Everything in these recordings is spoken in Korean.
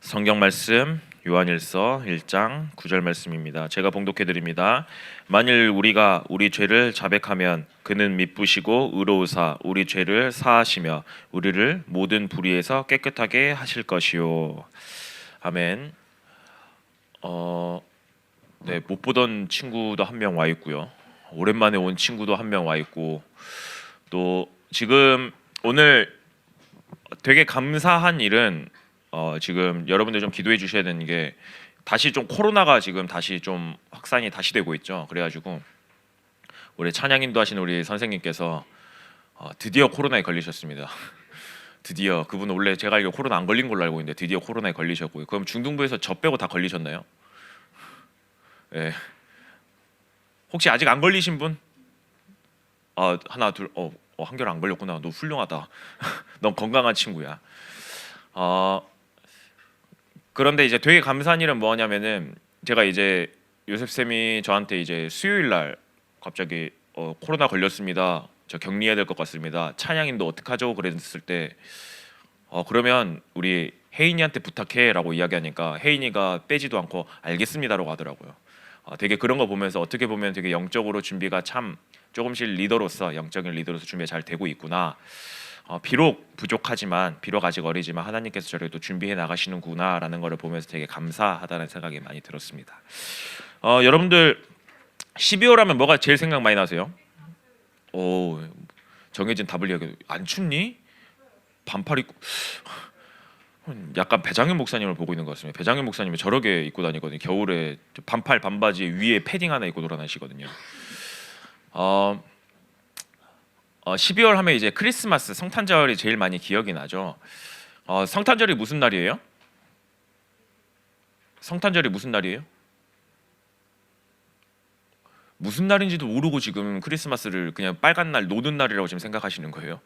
성경 말씀 요한일서 1장 9절 말씀입니다. 제가 봉독해 드립니다. 만일 우리가 우리 죄를 자백하면 그는 미쁘시고 의로우사 우리 죄를 사하시며 우리를 모든 불의에서 깨끗하게 하실 것이요. 아멘. 못 보던 친구도 한 명 와 있고요. 오랜만에 온 친구도 한 명 와 있고, 또 지금 오늘 되게 감사한 일은 지금 여러분들 좀 기도해 주셔야 되는 게, 다시 좀 코로나가 지금 다시 좀 확산이 다시 되고 있죠. 그래가지고 우리 찬양인도 하신 우리 선생님께서 드디어 코로나에 걸리셨습니다. 드디어 그분은 원래 제가 알기로 코로나 안 걸린 걸로 알고 있는데 드디어 코로나에 걸리셨고요. 그럼 중등부에서 저 빼고 다 걸리셨나요? 예. 혹시 아직 안 걸리신 분? 하나 둘. 한결 안 걸렸구나. 너 훌륭하다. 넌 건강한 친구야. 그런데 이제 되게 감사한 일은 뭐냐면은, 제가 이제 요셉 쌤이 저한테 이제 수요일 날 갑자기 코로나 걸렸습니다. 저 격리해야 될 것 같습니다. 찬양인도 어떡하죠? 그랬을 때 그러면 우리 혜인이한테 부탁해라고 이야기하니까 혜인이가 빼지도 않고 알겠습니다라고 하더라고요. 되게 그런 거 보면서 어떻게 보면 되게 영적으로 준비가 참 조금씩 리더로서, 영적인 리더로서 준비가 잘 되고 있구나. 비록 부족하지만, 비록 아직 어리지만 하나님께서 저를 또 준비해 나가시는구나라는 것을 보면서 되게 감사하다는 생각이 많이 들었습니다. 여러분들 12월 하면 뭐가 제일 생각 많이 나세요? 정해진 답을 이야기. 안 춥니? 반팔 입고. 약간 배장현 목사님을 보고 있는 것 같습니다. 배장현 목사님이 저렇게 입고 다니거든요. 겨울에 반팔 반바지 위에 패딩 하나 입고 돌아다니시거든요. 12월 하면 이제 크리스마스, 성탄절이 제일 많이 기억이 나죠. 성탄절이 무슨 날이에요? 성탄절이 무슨 날이에요? 무슨 날인지도 모르고 지금 크리스마스를 그냥 빨간 날, 노는 날이라고 지금 생각하시는 거예요.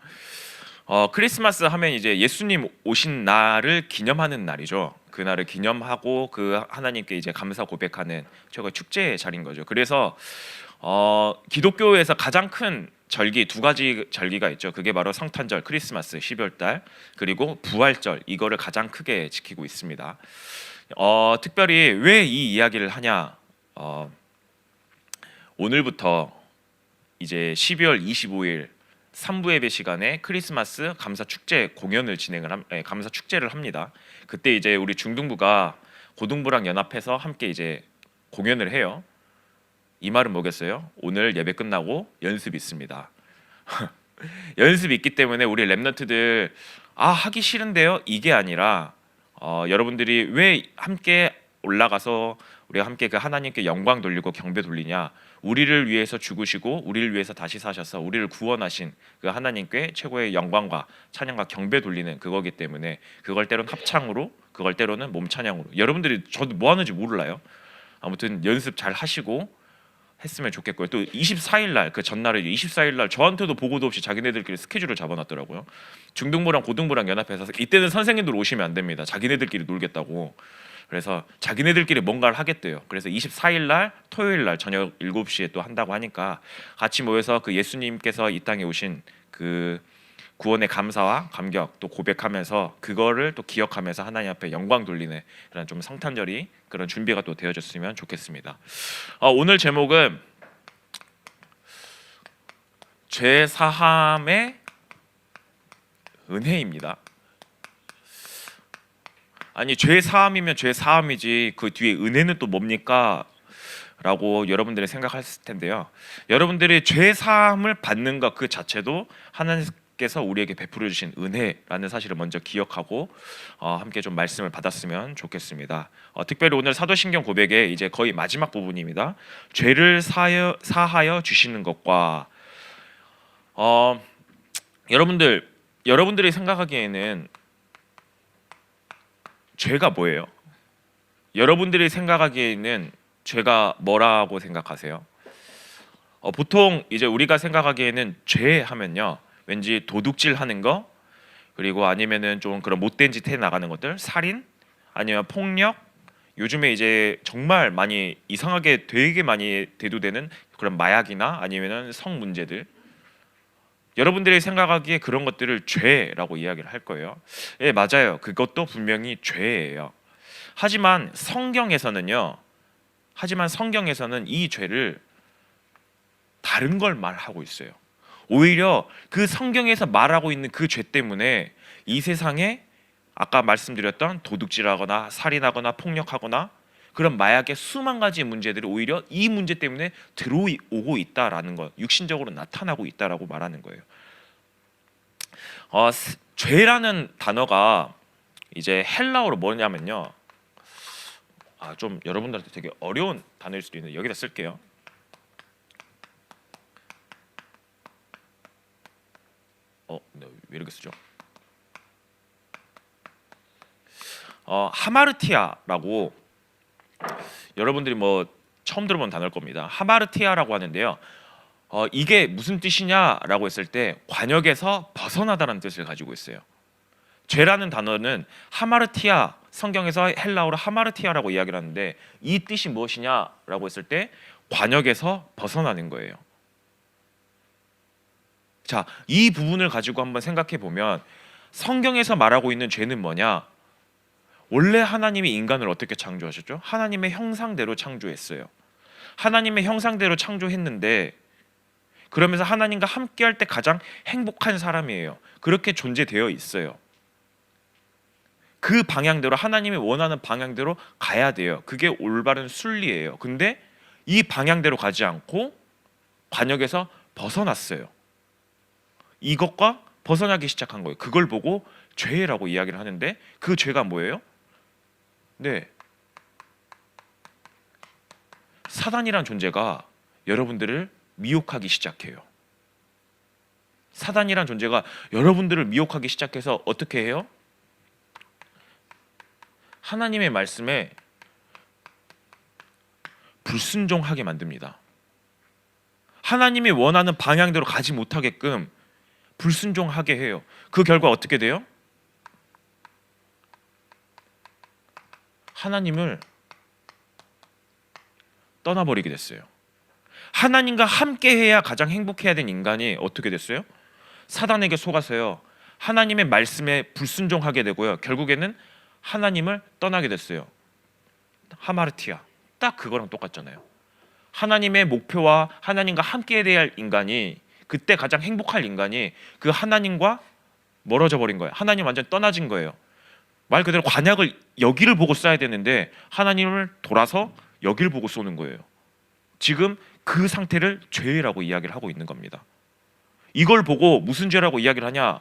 크리스마스 하면 이제 예수님 오신 날을 기념하는 날이죠. 그 날을 기념하고 그 하나님께 이제 감사 고백하는 최고의 축제의 자리인 거죠. 그래서 기독교에서 가장 큰 절기, 두 가지 절기가 있죠. 그게 바로 성탄절, 크리스마스 12월 달, 그리고 부활절, 이거를 가장 크게 지키고 있습니다. 특별히 왜 이 이야기를 하냐? 오늘부터 이제 12월 25일 3부 예배 시간에 크리스마스 감사 축제 공연을 감사 축제를 합니다. 그때 이제 우리 중등부가 고등부랑 연합해서 함께 이제 공연을 해요. 이 말은 뭐겠어요? 오늘 예배 끝나고 연습이 있습니다. 연습이 있기 때문에 우리 랩런트들 하기 싫은데요? 이게 아니라 여러분들이 왜 함께 올라가서 우리가 함께 그 하나님께 영광 돌리고 경배 돌리냐? 우리를 위해서 죽으시고 우리를 위해서 다시 사셔서 우리를 구원하신 그 하나님께 최고의 영광과 찬양과 경배 돌리는 그거기 때문에, 그걸 때로는 합창으로, 그걸 때로는 몸 찬양으로. 여러분들이 저도 뭐 하는지 몰라요. 아무튼 연습 잘 하시고 했으면 좋겠고요. 또 24일 날, 그 전날에 24일 날 저한테도 보고도 없이 자기네들끼리 스케줄을 잡아놨더라고요. 중등부랑 고등부랑 연합해서. 이때는 선생님들 오시면 안 됩니다. 자기네들끼리 놀겠다고. 그래서 자기네들끼리 뭔가를 하겠대요. 그래서 24일 날 토요일 날 저녁 7시에 또 한다고 하니까 같이 모여서 그 예수님께서 이 땅에 오신 그 구원의 감사와 감격 또 고백하면서, 그거를 또 기억하면서 하나님 앞에 영광 돌리는 그런 좀 성탄절이, 그런 준비가 또 되어졌으면 좋겠습니다. 오늘 제목은 죄 사함의 은혜입니다. 아니, 죄 사함이면 죄 사함이지 그 뒤에 은혜는 또 뭡니까? 라고 여러분들이 생각하실 텐데요. 여러분들이 죄 사함을 받는 것 그 자체도 하나님께서 우리에게 베풀어 주신 은혜라는 사실을 먼저 기억하고 함께 좀 말씀을 받았으면 좋겠습니다. 특별히 오늘 사도신경 고백의 이제 거의 마지막 부분입니다. 죄를 사하여 주시는 것과 여러분들이 생각하기에는 죄가 뭐예요? 여러분들이 생각하기에는 죄가 뭐라고 생각하세요? 보통 이제 우리가 생각하기에는 죄 하면요, 왠지 도둑질 하는 거, 그리고 아니면은 좀 그런 못된 짓 해 나가는 것들, 살인, 아니면 폭력, 요즘에 이제 정말 많이 이상하게 되게 많이 대두되는 그런 마약이나 아니면은 성 문제들, 여러분들이 생각하기에 그런 것들을 죄라고 이야기를 할 거예요. 예, 맞아요. 그것도 분명히 죄예요. 하지만 성경에서는 이 죄를 다른 걸 말하고 있어요. 오히려 그 성경에서 말하고 있는 그 죄 때문에 이 세상에 아까 말씀드렸던 도둑질하거나 살인하거나 폭력하거나 그런 마약의 수만 가지 문제들이 오히려 이 문제 때문에 들어오고 있다라는 것, 육신적으로 나타나고 있다라고 말하는 거예요. 죄라는 단어가 이제 헬라어로 뭐냐면요. 좀 여러분들한테 되게 어려운 단어일 수도 있는데 여기다 쓸게요. 네, 왜 이렇게 쓰죠? 하마르티아라고 여러분들이 뭐 처음 들어본 단어일 겁니다. 하마르티아라고 하는데요. 이게 무슨 뜻이냐라고 했을 때 관역에서 벗어나다라는 뜻을 가지고 있어요. 죄라는 단어는 하마르티아, 성경에서 헬라어로 하마르티아라고 이야기를 하는데 이 뜻이 무엇이냐라고 했을 때 관역에서 벗어나는 거예요. 자, 이 부분을 가지고 한번 생각해 보면 성경에서 말하고 있는 죄는 뭐냐? 원래 하나님이 인간을 어떻게 창조하셨죠? 하나님의 형상대로 창조했어요. 하나님의 형상대로 창조했는데 그러면서 하나님과 함께할 때 가장 행복한 사람이에요. 그렇게 존재되어 있어요. 그 방향대로 하나님이 원하는 방향대로 가야 돼요. 그게 올바른 순리예요. 근데 이 방향대로 가지 않고 관역에서 벗어났어요. 이것과 벗어나기 시작한 거예요. 그걸 보고 죄라고 이야기를 하는데 그 죄가 뭐예요? 네, 사단이란 존재가 여러분들을 미혹하기 시작해요. 사단이란 존재가 여러분들을 미혹하기 시작해서 어떻게 해요? 하나님의 말씀에 불순종하게 만듭니다. 하나님이 원하는 방향대로 가지 못하게끔 불순종하게 해요. 그 결과 어떻게 돼요? 하나님을 떠나버리게 됐어요. 하나님과 함께해야 가장 행복해야 된 인간이 어떻게 됐어요? 사단에게 속아서요. 하나님의 말씀에 불순종하게 되고요. 결국에는 하나님을 떠나게 됐어요. 하마르티아, 딱 그거랑 똑같잖아요. 하나님의 목표와 하나님과 함께해야 할 인간이 그때 가장 행복할 인간이 그 하나님과 멀어져 버린 거예요. 하나님 완전 떠나진 거예요. 말 그대로 관약을 여기를 보고 쏴야 되는데 하나님을 돌아서 여기를 보고 쏘는 거예요. 지금 그 상태를 죄라고 이야기를 하고 있는 겁니다. 이걸 보고 무슨 죄라고 이야기를 하냐?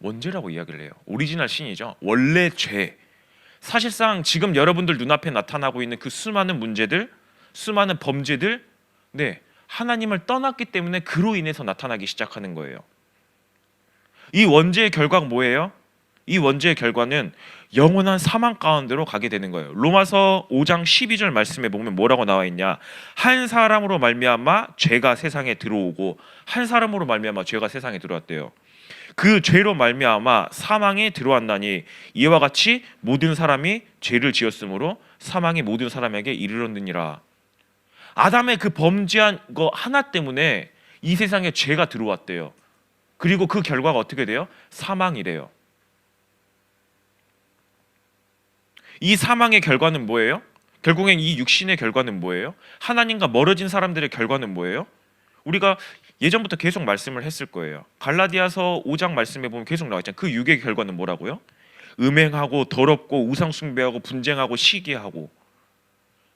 원죄라고 이야기를 해요. 오리지널 신이죠. 원래 죄. 사실상 지금 여러분들 눈앞에 나타나고 있는 그 수많은 문제들, 수많은 범죄들, 네, 하나님을 떠났기 때문에 그로 인해서 나타나기 시작하는 거예요. 이 원죄의 결과가 뭐예요? 이 원죄의 결과는 영원한 사망 가운데로 가게 되는 거예요. 로마서 5장 12절 말씀에 보면 뭐라고 나와 있냐? 한 사람으로 말미암아 죄가 세상에 들어오고 한 사람으로 말미암아 죄가 세상에 들어왔대요. 그 죄로 말미암아 사망에 들어왔나니 이와 같이 모든 사람이 죄를 지었으므로 사망이 모든 사람에게 이르렀느니라. 아담의 그 범죄한 거 하나 때문에 이 세상에 죄가 들어왔대요. 그리고 그 결과가 어떻게 돼요? 사망이래요. 이 사망의 결과는 뭐예요? 결국엔 이 육신의 결과는 뭐예요? 하나님과 멀어진 사람들의 결과는 뭐예요? 우리가 예전부터 계속 말씀을 했을 거예요. 갈라디아서 5장 말씀에 보면 계속 나와 있잖아요. 그 육의 결과는 뭐라고요? 음행하고 더럽고 우상 숭배하고 분쟁하고 시기하고.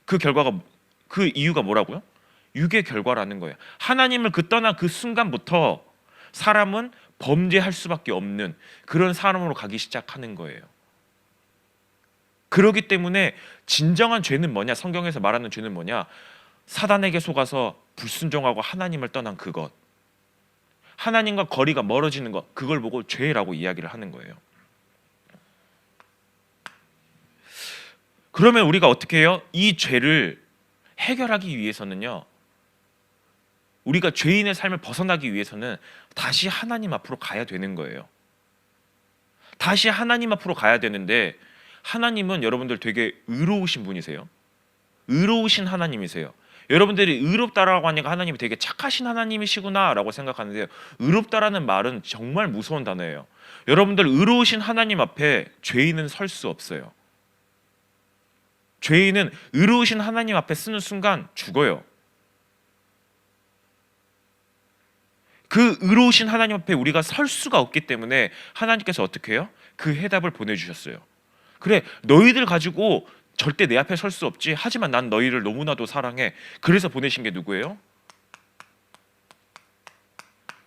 그 결과가, 그 이유가 뭐라고요? 육의 결과라는 거예요. 하나님을 떠난 그 순간부터 사람은 범죄할 수밖에 없는 그런 사람으로 가기 시작하는 거예요. 그렇기 때문에 진정한 죄는 뭐냐? 성경에서 말하는 죄는 뭐냐? 사단에게 속아서 불순종하고 하나님을 떠난 그것, 하나님과 거리가 멀어지는 것, 그걸 보고 죄라고 이야기를 하는 거예요. 그러면 우리가 어떻게 해요? 이 죄를 해결하기 위해서는요, 우리가 죄인의 삶을 벗어나기 위해서는 다시 하나님 앞으로 가야 되는 거예요. 다시 하나님 앞으로 가야 되는데 하나님은 여러분들 되게 의로우신 분이세요. 의로우신 하나님이세요. 여러분들이 의롭다라고 하니까 하나님이 되게 착하신 하나님이시구나라고 생각하는데요. 의롭다라는 말은 정말 무서운 단어예요. 여러분들 의로우신 하나님 앞에 죄인은 설 수 없어요. 죄인은 의로우신 하나님 앞에 쓰는 순간 죽어요. 그 의로우신 하나님 앞에 우리가 설 수가 없기 때문에 하나님께서 어떻게 해요? 그 해답을 보내주셨어요. 그래, 너희들 가지고 절대 내 앞에 설 수 없지. 하지만 난 너희를 너무나도 사랑해. 그래서 보내신 게 누구예요?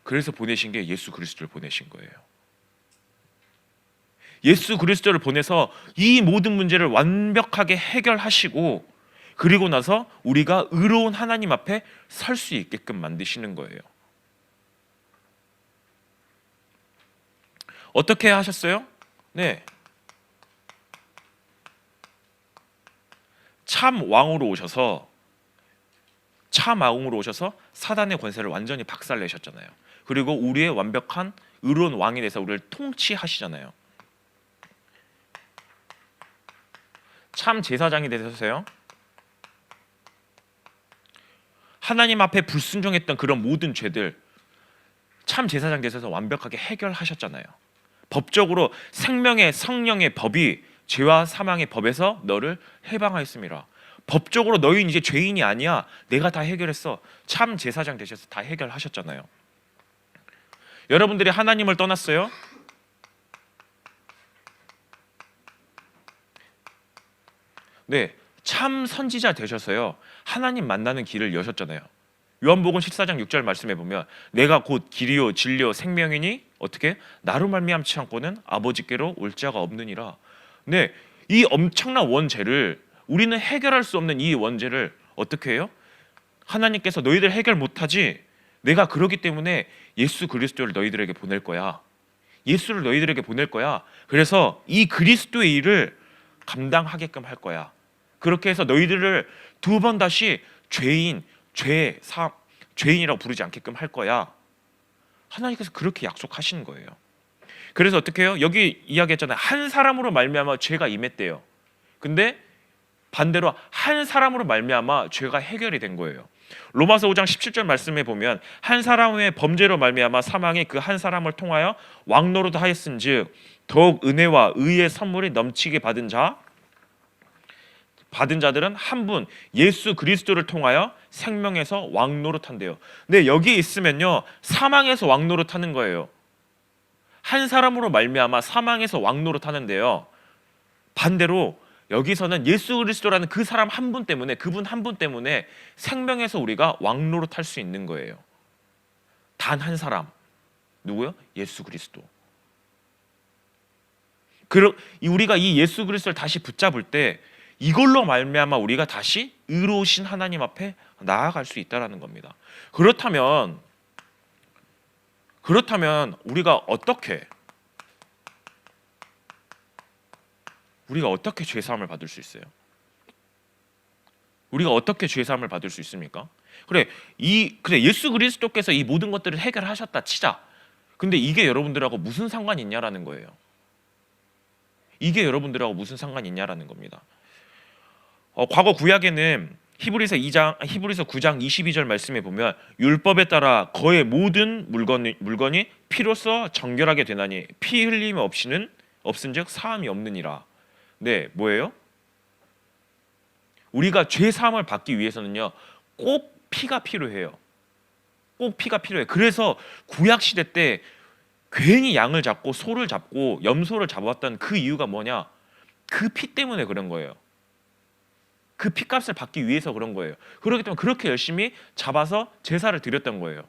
그래서 보내신 게 예수 그리스도를 보내신 거예요. 예수 그리스도를 보내서 이 모든 문제를 완벽하게 해결하시고, 그리고 나서 우리가 의로운 하나님 앞에 설 수 있게끔 만드시는 거예요. 어떻게 하셨어요? 네, 참 왕으로 오셔서 사단의 권세를 완전히 박살내셨잖아요. 그리고 우리의 완벽한 의로운 왕이 돼서 우리를 통치하시잖아요. 참 제사장이 되셔서요, 하나님 앞에 불순종했던 그런 모든 죄들, 참 제사장 되셔서 완벽하게 해결하셨잖아요. 법적으로 생명의 성령의 법이 죄와 사망의 법에서 너를 해방하였습니다. 법적으로 너희는 이제 죄인이 아니야. 내가 다 해결했어. 참 제사장 되셔서 다 해결하셨잖아요. 여러분들이 하나님을 떠났어요? 네, 참 선지자 되셔서요, 하나님 만나는 길을 여셨잖아요. 요한복음 14장 6절 말씀해 보면 내가 곧 길이요 진리요 생명이니 어떻게 나로 말미암지 않고는 아버지께로 올 자가 없느니라. 네, 이 엄청난 원죄를, 우리는 해결할 수 없는 이 원죄를 어떻게 해요? 하나님께서 너희들 해결 못하지? 내가 그러기 때문에 예수 그리스도를 너희들에게 보낼 거야. 예수를 너희들에게 보낼 거야. 그래서 이 그리스도의 일을 감당하게끔 할 거야. 그렇게 해서 너희들을 두 번 다시 죄인이라고 부르지 않게끔 할 거야. 하나님께서 그렇게 약속하시는 거예요. 그래서 어떻게 해요? 여기 이야기했잖아요. 한 사람으로 말미암아 죄가 임했대요. 근데 반대로 한 사람으로 말미암아 죄가 해결이 된 거예요. 로마서 5장 17절 말씀에 보면 한 사람의 범죄로 말미암아 사망이 그 한 사람을 통하여 왕노릇 하였은즉 더욱 은혜와 의의 선물이 넘치게 받은 자들은 한 분 예수 그리스도를 통하여 생명에서 왕노릇한대요. 근데 여기 있으면요, 사망에서 왕노릇하는 거예요. 한 사람으로 말미암아 사망에서 왕노릇하는데요, 반대로 여기서는 예수 그리스도라는 그 사람 한 분 때문에, 그분 한 분 때문에 생명에서 우리가 왕노릇할 수 있는 거예요. 단 한 사람, 누구요? 예수 그리스도. 우리가 이 예수 그리스도를 다시 붙잡을 때 이걸로 말미암아 우리가 다시 의로우신 하나님 앞에 나아갈 수 있다라는 겁니다. 그렇다면 우리가 어떻게 죄 사함을 받을 수 있어요? 우리가 어떻게 죄 사함을 받을 수 있습니까? 그래 예수 그리스도께서 이 모든 것들을 해결하셨다 치자. 근데 이게 여러분들하고 무슨 상관이 있냐라는 거예요. 이게 여러분들하고 무슨 상관이 있냐라는 겁니다. 과거 구약에는 히브리서 9장 22절 말씀에 보면 율법에 따라 거의 모든 물건이 피로써 정결하게 되나니 피 흘림 없은즉 사함이 없느니라. 네, 뭐예요? 우리가 죄 사함을 받기 위해서는요, 꼭 피가 필요해요. 꼭 피가 필요해요. 그래서 구약 시대 때 괜히 양을 잡고 소를 잡고 염소를 잡아왔던 그 이유가 뭐냐? 그 피 때문에 그런 거예요. 그 피값을 받기 위해서 그런 거예요. 그렇기 때문에 그렇게 열심히 잡아서 제사를 드렸던 거예요.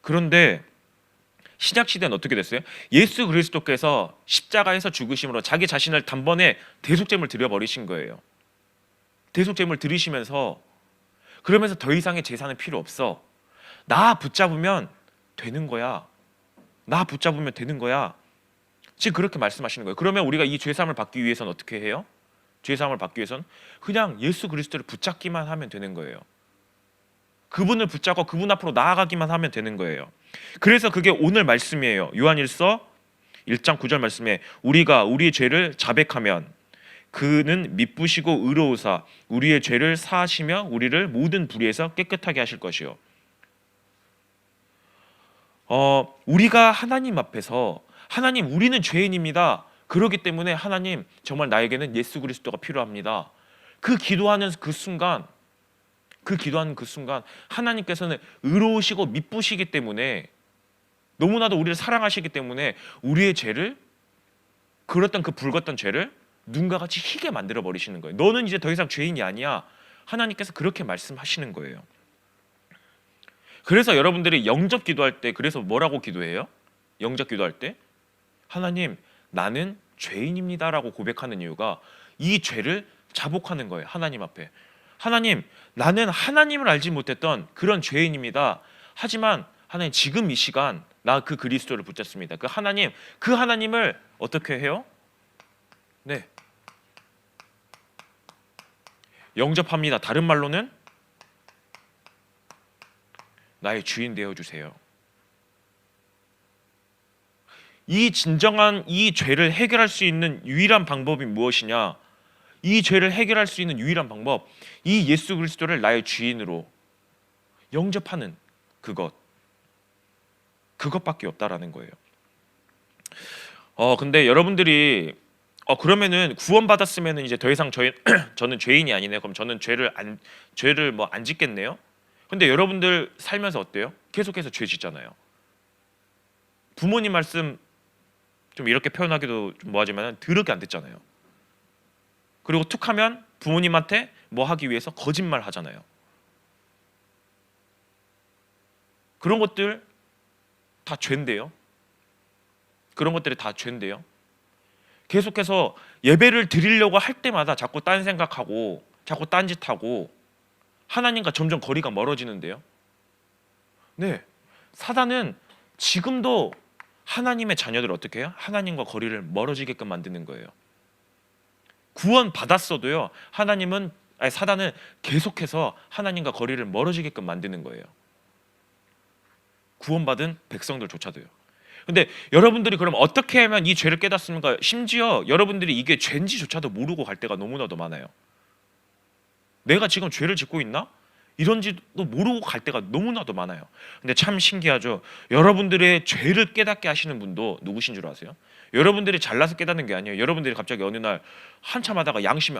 그런데 신약 시대는 어떻게 됐어요? 예수 그리스도께서 십자가에서 죽으심으로 자기 자신을 단번에 대속제물 드려버리신 거예요. 대속제물 드리시면서 그러면서 더 이상의 제사는 필요 없어. 나 붙잡으면 되는 거야. 나 붙잡으면 되는 거야. 지금 그렇게 말씀하시는 거예요. 그러면 우리가 이 죄사함을 받기 위해서는 어떻게 해요? 죄사함을 받기 위해서는 그냥 예수 그리스도를 붙잡기만 하면 되는 거예요. 그분을 붙잡고 그분 앞으로 나아가기만 하면 되는 거예요. 그래서 그게 오늘 말씀이에요. 요한일서 1장 9절 말씀에 우리가 우리 죄를 자백하면 그는 미쁘시고 의로우사 우리의 죄를 사하시며 우리를 모든 불의에서 깨끗하게 하실 것이요. 우리가 하나님 앞에서 하나님 우리는 죄인입니다. 그렇기 때문에 하나님 정말 나에게는 예수 그리스도가 필요합니다. 그 기도하는 그 순간 하나님께서는 의로우시고 미쁘시기 때문에 너무나도 우리를 사랑하시기 때문에 우리의 죄를 그랬던 그 붉었던 죄를 눈과 같이 희게 만들어 버리시는 거예요. 너는 이제 더 이상 죄인이 아니야. 하나님께서 그렇게 말씀하시는 거예요. 그래서 여러분들이 영접 기도할 때 그래서 뭐라고 기도해요? 영접 기도할 때 하나님 나는 죄인입니다라고 고백하는 이유가 이 죄를 자복하는 거예요. 하나님 앞에. 하나님 나는 하나님을 알지 못했던 그런 죄인입니다. 하지만 하나님 지금 이 시간 나 그 그리스도를 붙잡습니다. 그 하나님을 어떻게 해요? 네. 영접합니다. 다른 말로는 나의 주인 되어 주세요. 이 진정한 이 죄를 해결할 수 있는 유일한 방법이 무엇이냐? 이 죄를 해결할 수 있는 유일한 방법, 이 예수 그리스도를 나의 주인으로 영접하는 그것밖에 없다라는 거예요. 근데 여러분들이 그러면은 구원받았으면은 이제 더 이상 저는 죄인이 아니네. 그럼 저는 죄를 뭐 안 짓겠네요. 근데 여러분들 살면서 어때요? 계속해서 죄 짓잖아요. 부모님 말씀 좀 이렇게 표현하기도 좀 뭐하지만 더럽게 안 듣잖아요. 그리고 툭하면 부모님한테 뭐 하기 위해서 거짓말 하잖아요. 그런 것들 다 죄인데요. 그런 것들이 다 죄인데요. 계속해서 예배를 드리려고 할 때마다 자꾸 딴 생각하고 자꾸 딴짓하고 하나님과 점점 거리가 멀어지는데요. 네, 사단은 지금도 하나님의 자녀들을 어떻게 해요? 하나님과 거리를 멀어지게끔 만드는 거예요. 구원 받았어도요. 사단은 계속해서 하나님과 거리를 멀어지게끔 만드는 거예요. 구원받은 백성들조차도요. 근데 여러분들이 그럼 어떻게 하면 이 죄를 깨닫습니까? 심지어 여러분들이 이게 죄인지조차도 모르고 갈 때가 너무나도 많아요. 내가 지금 죄를 짓고 있나? 이런지도 모르고 갈 때가 너무나도 많아요. 근데 참 신기하죠. 여러분들의 죄를 깨닫게 하시는 분도 누구신 줄 아세요? 여러분들이 잘나서 깨닫는 게 아니에요. 여러분들이 갑자기 어느 날 한참 하다가 양심에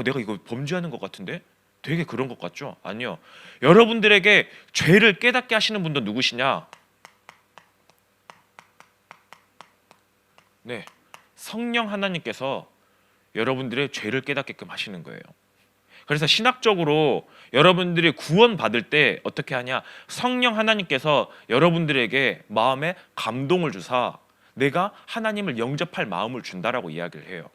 내가 이거 범죄하는 것 같은데? 되게 그런 것 같죠? 아니요. 여러분들에게 죄를 깨닫게 하시는 분도 누구시냐? 네, 성령 하나님께서 여러분들의 죄를 깨닫게끔 하시는 거예요. 그래서 신학적으로 여러분들이 구원받을 때 어떻게 하냐? 성령 하나님께서 여러분들에게 마음에 감동을 주사 내가 하나님을 영접할 마음을 준다라고 이야기를 해요.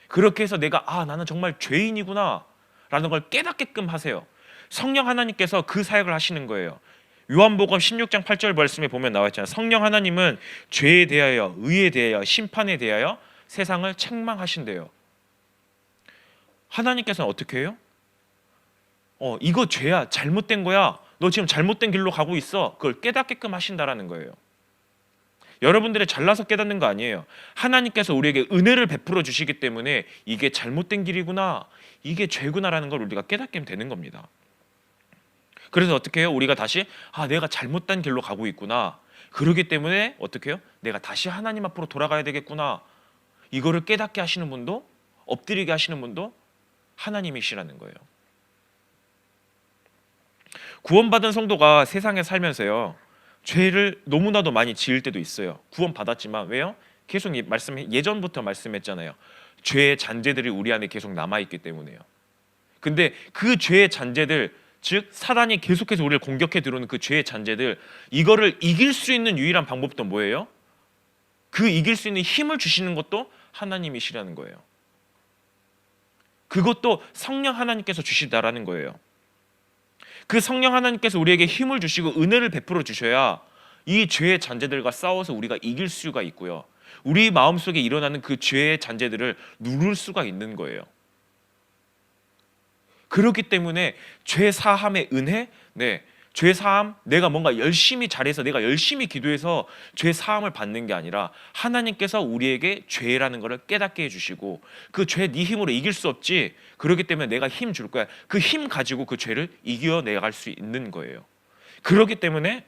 그렇게 해서 내가 나는 정말 죄인이구나 라는 걸 깨닫게끔 하세요. 성령 하나님께서 그 사역을 하시는 거예요. 요한복음 16장 8절 말씀에 보면 나와 있잖아요. 성령 하나님은 죄에 대하여, 의에 대하여, 심판에 대하여 세상을 책망하신대요. 하나님께서는 어떻게 해요? 이거 죄야, 잘못된 거야. 너 지금 잘못된 길로 가고 있어. 그걸 깨닫게끔 하신다라는 거예요. 여러분들의 잘나서 깨닫는 거 아니에요. 하나님께서 우리에게 은혜를 베풀어 주시기 때문에 이게 잘못된 길이구나, 이게 죄구나라는 걸 우리가 깨닫게 되는 겁니다. 그래서 어떻게 해요? 우리가 다시 내가 잘못된 길로 가고 있구나. 그러기 때문에 어떻게 해요? 내가 다시 하나님 앞으로 돌아가야 되겠구나. 이거를 깨닫게 하시는 분도, 엎드리게 하시는 분도 하나님이시라는 거예요. 구원받은 성도가 세상에 살면서요, 죄를 너무나도 많이 지을 때도 있어요. 구원받았지만 왜요? 계속 예전부터 말씀했잖아요. 죄의 잔재들이 우리 안에 계속 남아있기 때문에요. 근데 그 죄의 잔재들, 즉 사단이 계속해서 우리를 공격해 들어오는 그 죄의 잔재들, 이거를 이길 수 있는 유일한 방법도 뭐예요? 그 이길 수 있는 힘을 주시는 것도 하나님이시라는 거예요. 그것도 성령 하나님께서 주시다라는 거예요. 그 성령 하나님께서 우리에게 힘을 주시고 은혜를 베풀어 주셔야 이 죄의 잔재들과 싸워서 우리가 이길 수가 있고요. 우리 마음속에 일어나는 그 죄의 잔재들을 누를 수가 있는 거예요. 그렇기 때문에 죄 사함의 은혜, 죄 사함, 내가 뭔가 열심히 잘해서 내가 열심히 기도해서 죄 사함을 받는 게 아니라 하나님께서 우리에게 죄라는 것을 깨닫게 해주시고 그 죄 네 힘으로 이길 수 없지. 그렇기 때문에 내가 힘 줄 거야. 그 힘 가지고 그 죄를 이겨내갈 수 있는 거예요. 그렇기 때문에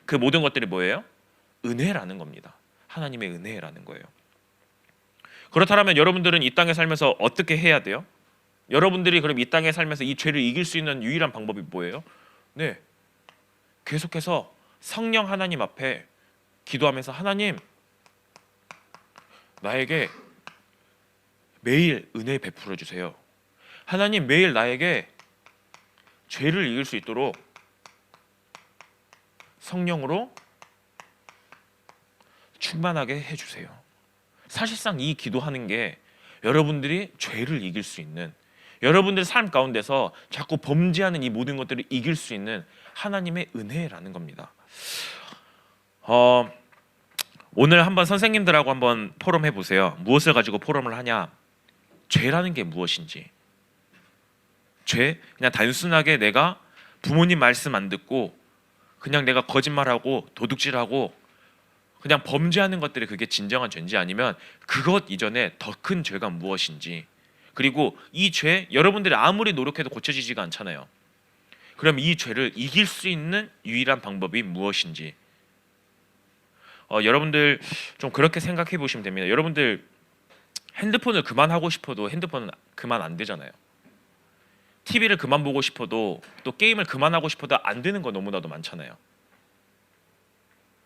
그 모든 것들이 뭐예요? 은혜라는 겁니다. 하나님의 은혜라는 거예요. 그렇다면 여러분들은 이 땅에 살면서 어떻게 해야 돼요? 여러분들이 그럼 이 땅에 살면서 이 죄를 이길 수 있는 유일한 방법이 뭐예요? 네, 계속해서 성령 하나님 앞에 기도하면서 하나님, 나에게 매일 은혜 베풀어 주세요. 하나님, 매일 나에게 죄를 이길 수 있도록 성령으로 충만하게 해주세요. 사실상 이 기도하는 게 여러분들이 죄를 이길 수 있는, 여러분들의 삶 가운데서 자꾸 범죄하는 이 모든 것들을 이길 수 있는 하나님의 은혜라는 겁니다. 오늘 한번 선생님들하고 한번 포럼해 보세요. 무엇을 가지고 포럼을 하냐? 죄라는 게 무엇인지. 죄? 그냥 단순하게 내가 부모님 말씀 안 듣고 그냥 내가 거짓말하고 도둑질하고 그냥 범죄하는 것들이 그게 진정한 죄인지, 아니면 그것 이전에 더 큰 죄가 무엇인지, 그리고 이 죄 여러분들이 아무리 노력해도 고쳐지지가 않잖아요. 그럼 이 죄를 이길 수 있는 유일한 방법이 무엇인지, 여러분들 좀 그렇게 생각해 보시면 됩니다. 여러분들 핸드폰을 그만하고 싶어도 핸드폰은 그만 안 되잖아요. TV를 그만 보고 싶어도, 또 게임을 그만하고 싶어도 안 되는 거 너무나도 많잖아요.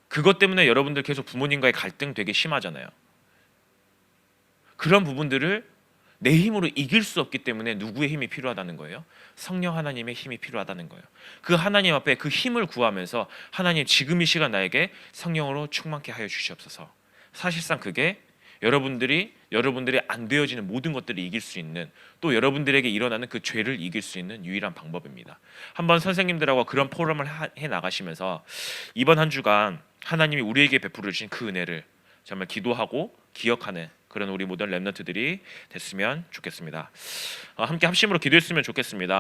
그것 때문에 여러분들 계속 부모님과의 갈등 되게 심하잖아요. 그런 부분들을 내 힘으로 이길 수 없기 때문에 누구의 힘이 필요하다는 거예요? 성령 하나님의 힘이 필요하다는 거예요. 그 하나님 앞에 그 힘을 구하면서 하나님, 지금 이 시간 나에게 성령으로 충만케 하여 주시옵소서. 사실상 그게 여러분들이 안 되어지는 모든 것들을 이길 수 있는, 또 여러분들에게 일어나는 그 죄를 이길 수 있는 유일한 방법입니다. 한번 선생님들하고 그런 포럼을 해 나가시면서 이번 한 주간 하나님이 우리에게 베풀어 주신 그 은혜를 정말 기도하고 기억하는 그런 우리 모든 렘넌트들이 됐으면 좋겠습니다. 함께 합심으로 기도했으면 좋겠습니다.